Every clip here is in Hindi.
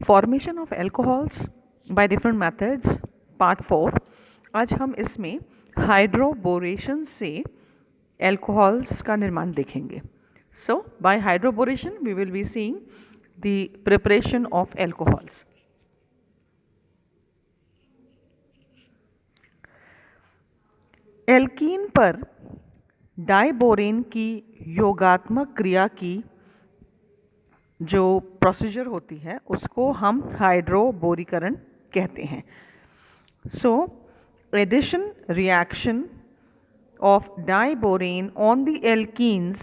Formation of alcohols by different methods part 4। आज हम इसमें हाइड्रोबोरेशन से एल्कोहल्स का निर्माण देखेंगे। So by hydroboration we will be seeing the preparation of alcohols. Alkene पर डाइबोरेन की योगात्मक क्रिया की जो प्रोसीजर होती है उसको हम हाइड्रोबोरीकरण कहते हैं। So addition reaction of diborane on the alkenes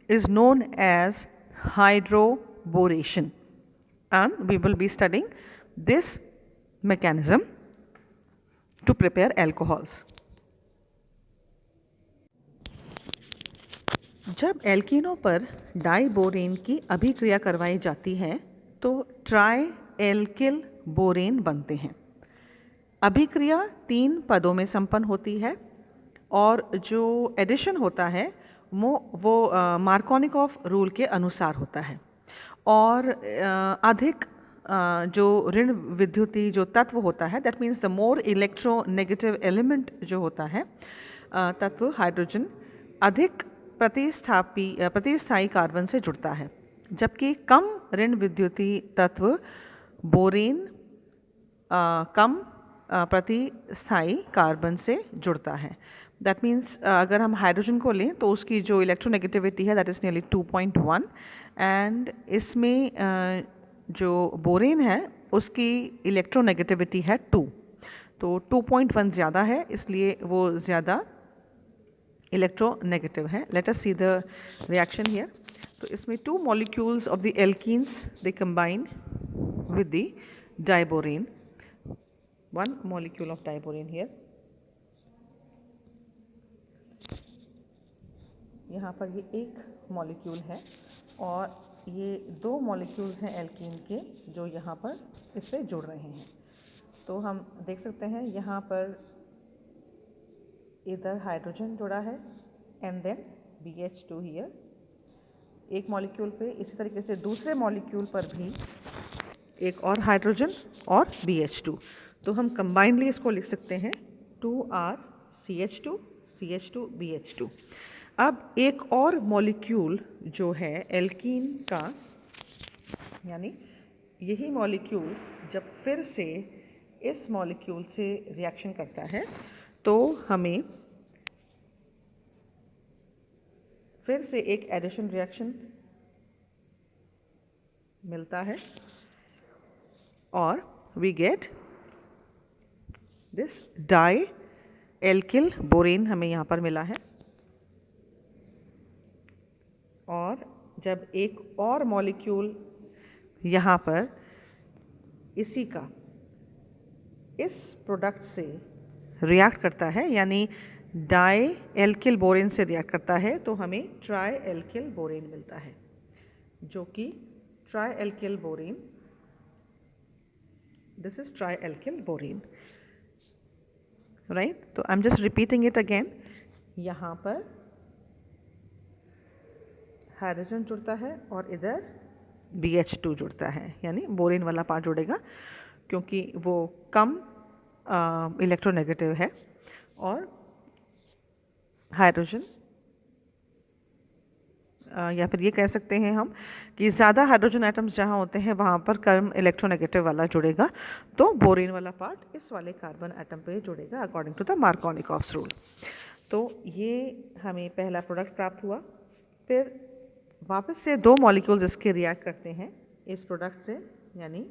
is known as hydroboration, and we will be studying this mechanism to prepare alcohols. जब एल्कीनों पर डाइबोरेन की अभिक्रिया करवाई जाती है तो ट्राई एल्किल बोरेन बनते हैं। अभिक्रिया 3 पदों में संपन्न होती है और जो एडिशन होता है वो मार्कोनिकॉफ रूल के अनुसार होता है और अधिक जो ऋण विद्युती जो तत्व होता है, that means the more electronegative element जो होता है तत्व हाइड्रोजन अधिक प्रतिस्थायी कार्बन से जुड़ता है, जबकि कम ऋण विद्युती तत्व बोरेन कम प्रतिस्थायी कार्बन से जुड़ता है। दैट मीन्स अगर हम हाइड्रोजन को लें तो उसकी जो इलेक्ट्रोनेगेटिविटी है दैट इज़ नियरली 2.1 एंड इसमें जो बोरेन है उसकी इलेक्ट्रोनेगेटिविटी है 2, तो 2.1 ज़्यादा है इसलिए वो ज़्यादा इलेक्ट्रोनेगेटिव है। Late us see the reaction here. तो इसमें 2 molecules of the alkenes they combine with the diborane, 1 molecule of diborane here। यहाँ पर ये एक मॉलिक्यूल है और ये 2 मॉलिक्यूल्स हैं एल्कीन के जो यहाँ पर इससे जुड़ रहे हैं। तो हम देख सकते हैं यहाँ पर इधर हाइड्रोजन जुड़ा है एंड देन BH2 हियर एक मॉलिक्यूल पे, इसी तरीके से दूसरे मॉलिक्यूल पर भी एक और हाइड्रोजन और BH2। तो हम कंबाइनली इसको लिख सकते हैं 2R CH2 BH2। अब एक और मॉलिक्यूल जो है एल्कीन का, यानी यही मॉलिक्यूल जब फिर से इस मॉलिक्यूल से रिएक्शन करता है तो हमें फिर से एक एडिशन रिएक्शन मिलता है और we get this dialkyl borane हमें यहाँ पर मिला है। और जब एक और मॉलिक्यूल यहाँ पर इसी का इस प्रोडक्ट से रिएक्ट करता है, यानी डाई एल्किल बोरेन से रिएक्ट करता है, तो हमें ट्राई एल्किल बोरेन मिलता है, जो कि tri alkyl borane, this is tri alkyl borane, right. तो I am just repeating it again. यहाँ पर हाइड्रोजन जुड़ता है और इधर BH2 जुड़ता है, यानी बोरेन वाला पार्ट जुड़ेगा क्योंकि वो कम इलेक्ट्रोनेगेटिव है और हाइड्रोजन या फिर ये कह सकते हैं हम कि ज़्यादा हाइड्रोजन एटम्स जहाँ होते हैं वहाँ पर कम इलेक्ट्रोनेगेटिव वाला जुड़ेगा, तो बोरेन वाला पार्ट इस वाले कार्बन एटम पे जुड़ेगा according to the Markovnikov rule. तो ये हमें पहला प्रोडक्ट प्राप्त हुआ। फिर वापस से 2 मॉलिक्यूल्स इसके रिएक्ट करते हैं इस प्रोडक्ट से, यानी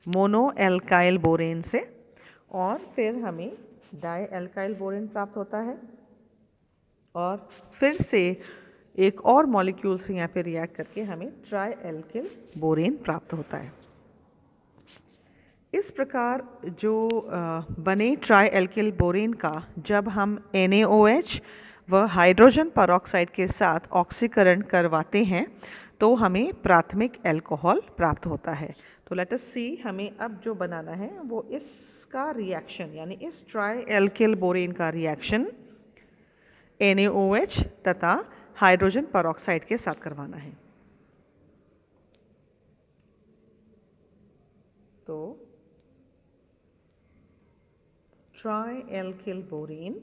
मोनो एल्काइल बोरेन से, और फिर हमें डाई एल्काइल बोरेन प्राप्त होता है और फिर से एक और मॉलिक्यूल से यहाँ पे रिएक्ट करके हमें ट्राई एल्किल बोरेन प्राप्त होता है। इस प्रकार जो बने ट्राई एल्किल बोरेन का जब हम NaOH व हाइड्रोजन परऑक्साइड के साथ ऑक्सीकरण करवाते हैं तो हमें प्राथमिक एल्कोहल प्राप्त होता है। तो लेट अस सी, हमें अब जो बनाना है वो इसका रिएक्शन, यानी इस ट्राई एल्किल बोरेन का रिएक्शन NaOH तथा हाइड्रोजन परऑक्साइड के साथ करवाना है। तो ट्राई एल्किल बोरीन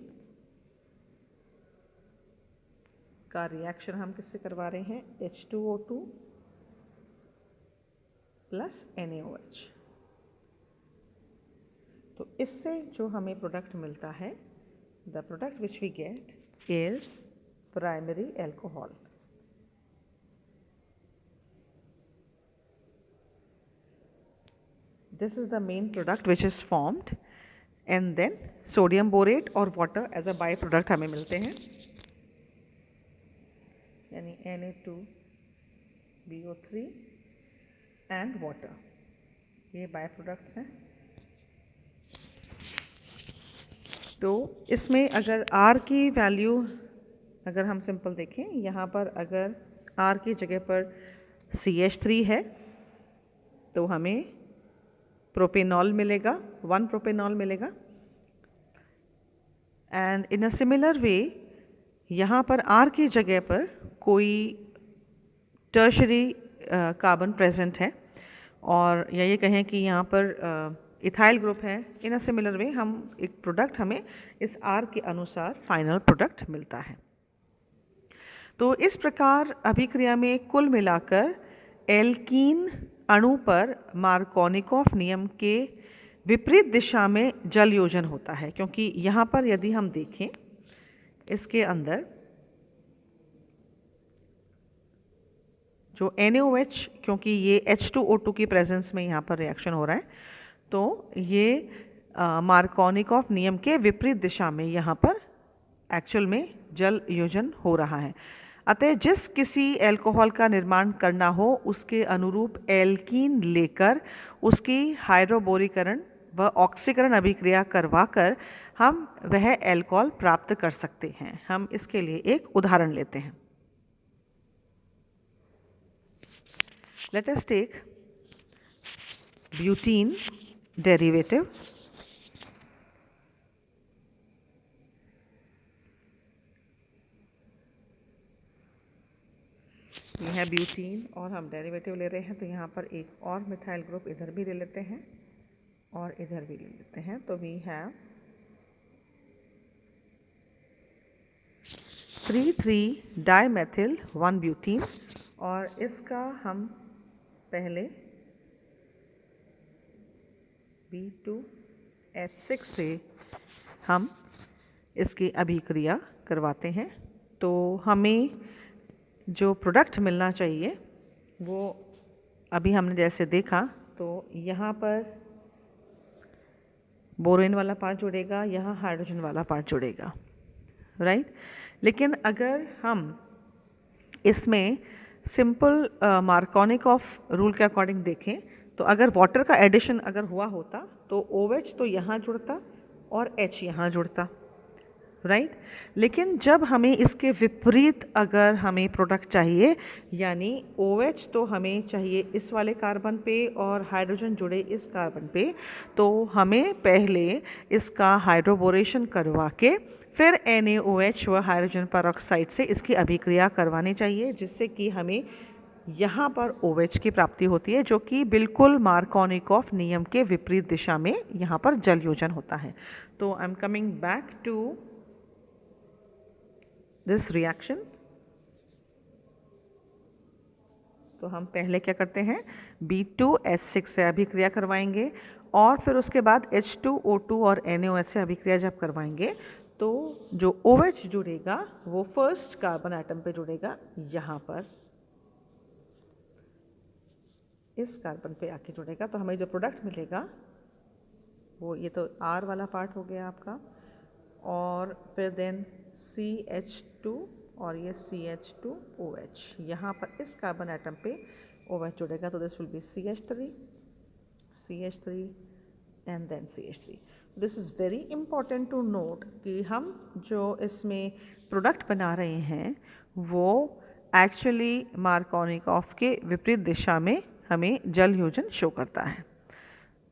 का रिएक्शन हम किससे करवा रहे हैं, H2O2 प्लस NaOH। तो इससे जो हमें प्रोडक्ट मिलता है, the product which we get is primary alcohol. This is the main product which is formed and then sodium borate और water as a by product हमें मिलते हैं, यानी Na2BO3 एंड वाटर, ये बाय प्रोडक्ट्स हैं। तो इसमें अगर R की वैल्यू अगर हम सिंपल देखें, यहाँ पर अगर R की जगह पर CH3 है तो हमें प्रोपेनॉल मिलेगा, 1 प्रोपेनॉल मिलेगा। And in a similar way यहाँ पर R की जगह पर कोई टर्शरी कार्बन प्रेजेंट है, और या ये कहें कि यहाँ पर इथाइल ग्रुप है। इन अ सिमिलर वे हम एक प्रोडक्ट हमें इस R के अनुसार फाइनल प्रोडक्ट मिलता है। तो इस प्रकार अभिक्रिया में कुल मिलाकर एल्कीन अणु पर मार्कोनिकॉफ नियम के विपरीत दिशा में जल योजन होता है, क्योंकि यहाँ पर यदि हम देखें इसके अंदर जो NaOH, क्योंकि ये H2O2 की प्रेजेंस में यहाँ पर रिएक्शन हो रहा है, तो ये मार्कोनिकॉफ नियम के विपरीत दिशा में यहाँ पर एक्चुअल में जल योजन हो रहा है। अतः जिस किसी एल्कोहल का निर्माण करना हो उसके अनुरूप एल्कीन लेकर उसकी हाइड्रोबोरीकरण व ऑक्सीकरण अभिक्रिया करवाकर हम वह एल्कोहल प्राप्त कर सकते हैं। हम इसके लिए एक उदाहरण लेते हैं। Let us take butene derivative. ये है ब्यूटीन और हम डेरिवेटिव ले रहे हैं, तो यहाँ पर एक और मिथाइल ग्रुप इधर भी ले लेते हैं और इधर भी ले लेते हैं। तो वी हैव 3,3-डाइमेथिल 1 ब्यूटीन, और इसका हम पहले B2H6 से हम इसकी अभिक्रिया करवाते हैं। तो हमें जो प्रोडक्ट मिलना चाहिए वो अभी हमने जैसे देखा, तो यहाँ पर बोरेन वाला पार्ट जुड़ेगा, यहाँ हाइड्रोजन वाला पार्ट जुड़ेगा, राइट। लेकिन अगर हम इसमें सिंपल मार्कोनिकॉफ रूल के अकॉर्डिंग देखें, तो अगर वाटर का एडिशन अगर हुआ होता तो OH तो यहाँ जुड़ता और H यहाँ जुड़ता, राइट। लेकिन जब हमें इसके विपरीत अगर हमें प्रोडक्ट चाहिए, यानी OH तो हमें चाहिए इस वाले कार्बन पे और हाइड्रोजन जुड़े इस कार्बन पे, तो हमें पहले इसका हाइड्रोबोरेशन करवा के फिर NaOH व हाइड्रोजन पेरोक्साइड से इसकी अभिक्रिया करवानी चाहिए, जिससे कि हमें यहाँ पर OH की प्राप्ति होती है, जो कि बिल्कुल मार्कोनिकॉफ नियम के विपरीत दिशा में यहाँ पर जल योजन होता है। तो I am coming back to this reaction. तो हम पहले क्या करते हैं, B2H6 से अभिक्रिया करवाएंगे और फिर उसके बाद H2O2 और NaOH से अभिक्रिया जब करवाएंगे तो जो OH जुड़ेगा वो फर्स्ट कार्बन एटम पे जुड़ेगा, यहाँ पर इस कार्बन पे आके जुड़ेगा। तो हमें जो प्रोडक्ट मिलेगा वो ये तो R वाला पार्ट हो गया आपका, और फिर देन CH2 और ये CH2OH, यहाँ पर इस कार्बन एटम पे OH जुड़ेगा, तो this will be CH3 and then CH3। This is very important to note कि हम जो इसमें प्रोडक्ट बना रहे हैं वो एक्चुअली मार्कोनिकॉफ के विपरीत दिशा में हमें जल योजन शो करता है।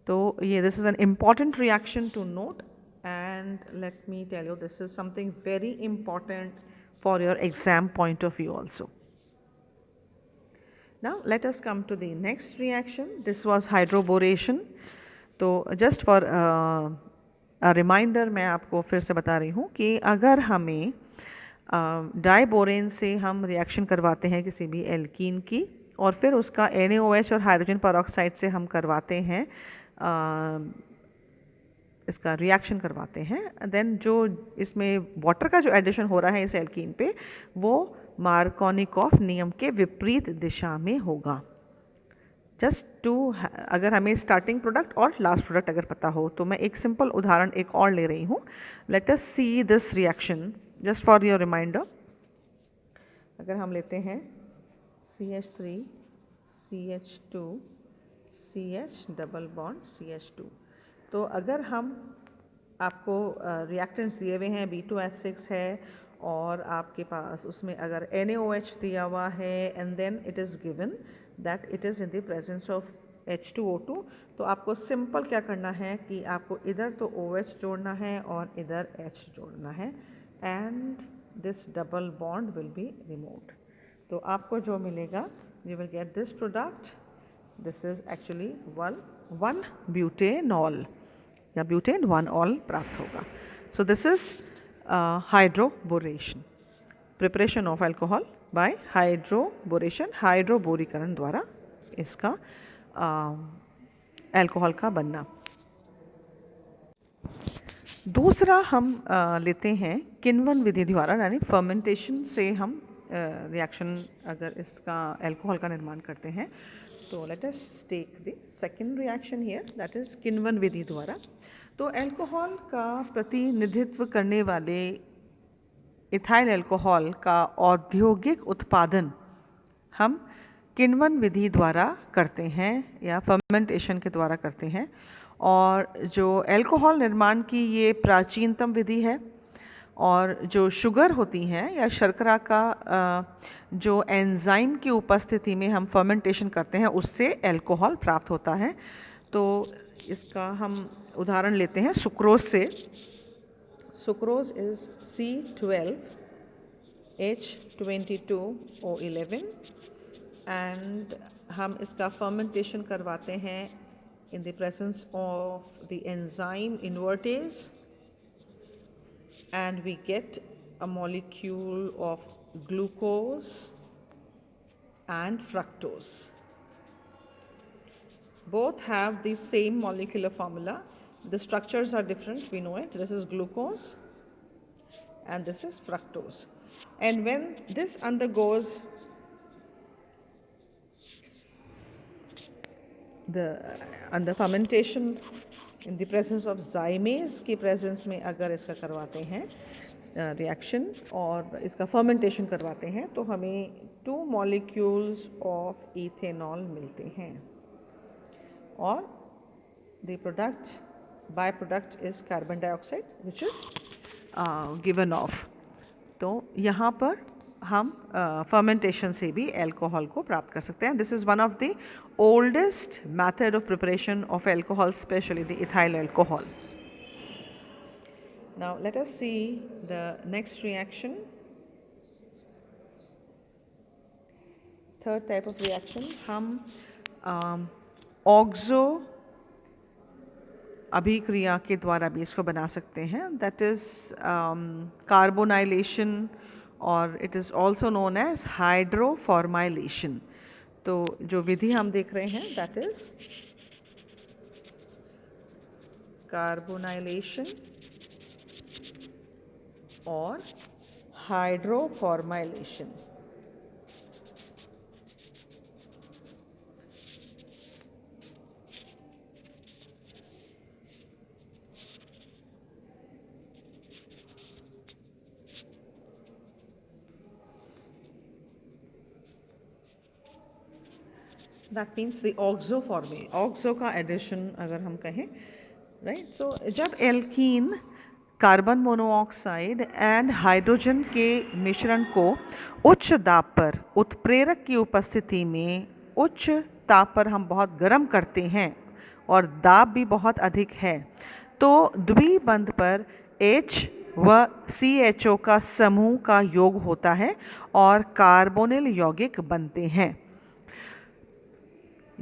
तो ये this is an important reaction to note, and let me tell you, this is something very important for your exam point of view also. Now let us come to the next reaction. This was hydroboration. तो just for a reminder मैं आपको फिर से बता रही हूँ कि अगर हमें डाइबोरेन से हम रिएक्शन करवाते हैं किसी भी एल्कीन की और फिर उसका NaOH और हाइड्रोजन पेरोक्साइड से हम करवाते हैं इसका रिएक्शन करवाते हैं, देन जो इसमें वाटर का जो एडिशन हो रहा है इस एल्कीन पे वो मार्कोनिकॉफ नियम के विपरीत दिशा में होगा। जस्ट टू अगर हमें स्टार्टिंग प्रोडक्ट और लास्ट प्रोडक्ट अगर पता हो तो मैं एक सिंपल उदाहरण एक और ले रही हूँ। Let us see this reaction just for your reminder. अगर हम लेते हैं CH3 CH2 CH double bond CH2, तो अगर हम आपको रिएक्टेंट्स दिए हुए हैं B2H6 है और आपके पास उसमें अगर NaOH दिया हुआ है and then it is given that it is in the presence of H2O2, तो आपको सिंपल क्या करना है कि आपको इधर तो OH जोड़ना है और इधर H जोड़ना है and this double bond will be removed. तो आपको जो मिलेगा you will get this product, this is actually one butanol या ब्यूटेन 1-ऑल प्राप्त होगा। So this is hydroboration, preparation of alcohol by hydroboration, हाइड्रोबोरीकरण द्वारा इसका अल्कोहल का बनना। दूसरा हम लेते हैं किण्वन विधि द्वारा, यानी फर्मेंटेशन से हम रिएक्शन अगर इसका अल्कोहल का निर्माण करते हैं। तो let us take the second reaction here, that is किण्वन विधि द्वारा। तो अल्कोहल का प्रतिनिधित्व करने वाले इथाइल अल्कोहल का औद्योगिक उत्पादन हम किण्वन विधि द्वारा करते हैं या फर्मेंटेशन के द्वारा करते हैं। और जो अल्कोहल निर्माण की ये प्राचीनतम विधि है और जो शुगर होती हैं या शर्करा का जो एंजाइम की उपस्थिति में हम फर्मेंटेशन करते हैं उससे अल्कोहल प्राप्त होता है। तो इसका हम उदाहरण लेते हैं सुक्रोज से। सुक्रोज इज C12H22O11 एंड हम इसका फर्मेंटेशन करवाते हैं in the presence of the enzyme invertase and we get a molecule of glucose and fructose. Both have the same molecular formula. The structures are different, we know it. This is glucose and this is fructose. And when this undergoes under fermentation in the presence of zymase की presence में अगर इसका करवाते हैं रिएक्शन और इसका फर्मेंटेशन करवाते हैं तो हमें 2 molecules of ethanol मिलते हैं और the byproduct is carbon dioxide which is given off. तो यहाँ पर हम फर्मेंटेशन से भी अल्कोहल को प्राप्त कर सकते हैं। This is one of the oldest method of preparation of alcohol, specially the ethyl alcohol. Now let us see the next reaction, third type of reaction. हम ऑक्सो अभिक्रिया के द्वारा भी इसको बना सकते हैं, दैट इज़ कार्बोनाइलेशन और it is also known as hydroformylation. तो जो विधि हम देख रहे हैं दैट इज कार्बोनाइलेशन और hydroformylation. That means the oxo formation, oxo का एडिशन अगर हम कहें, राइट। सो जब alkene carbon monoxide and hydrogen के मिश्रण को उच्च दाब पर उत्प्रेरक की उपस्थिति में उच्च ताप पर हम बहुत गर्म करते हैं और दाब भी बहुत अधिक है तो द्विबंध पर H व CHO का समूह का योग होता है और कार्बोनिल यौगिक बनते हैं।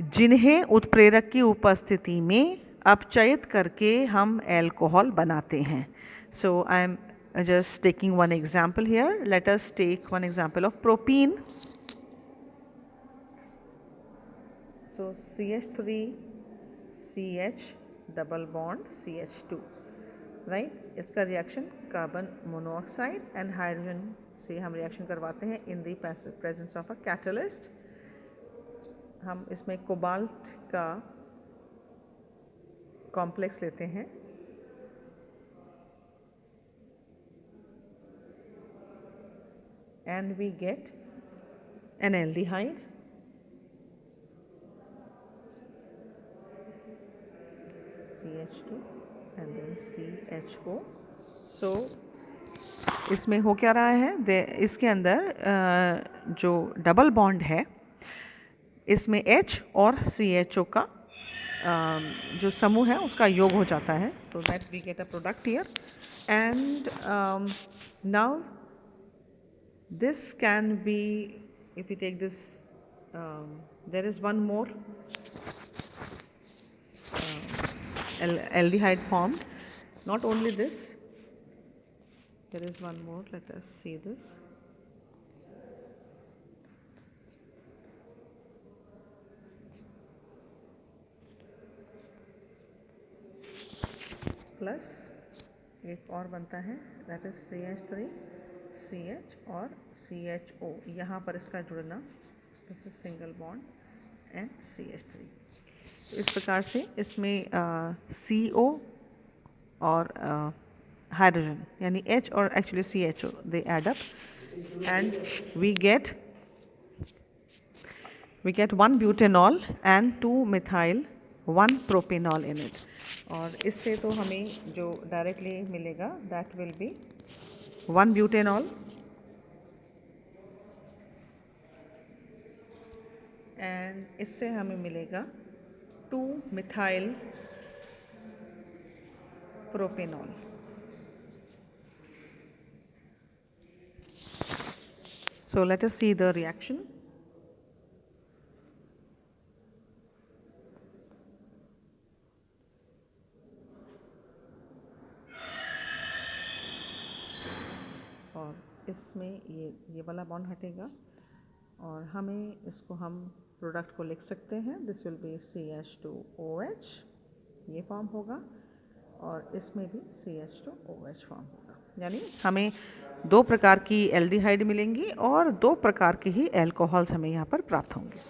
जिन्हें उत्प्रेरक की उपस्थिति में अपचयित करके हम एल्कोहल बनाते हैं. So I am just taking one example here. Let us take one example of propene. So CH3 CH double bond CH2, right? इसका reaction carbon monoxide and hydrogen से हम रिएक्शन करवाते हैं इन the presence of a catalyst. हम इसमें कोबाल्ट का कॉम्प्लेक्स लेते हैं and we get an aldehyde, CH2 and then CHO. So इसमें हो क्या रहा है, इसके अंदर जो डबल बॉन्ड है इसमें H और CHO का जो समूह है उसका योग हो जाता है. तो that we get a product here. And now this can be, if we take this, there is one more aldehyde formed. Not only this, there is one more. Let us see this. Plus एक और बनता है, that is CH3 CH और CHO. यहाँ पर इसका जुड़ना, this is single bond and CH3. इस प्रकार से इसमें CO और हाइड्रोजन यानी H और actually CHO they add up and we get 1 butanol and 2 methyl 1 propanol in it. और इससे तो हमें जो डायरेक्टली मिलेगा that will be 1 butanol and इससे हमें मिलेगा 2 methyl propanol. So let us see the reaction. और इसमें ये वाला बॉन्ड हटेगा और हमें इसको हम प्रोडक्ट को लिख सकते हैं. दिस विल बी CH2OH, ये फॉर्म होगा और इसमें भी CH2OH फॉर्म होगा. यानी हमें 2 प्रकार की एल्डिहाइड मिलेंगी और 2 प्रकार के ही एल्कोहल्स हमें यहाँ पर प्राप्त होंगे.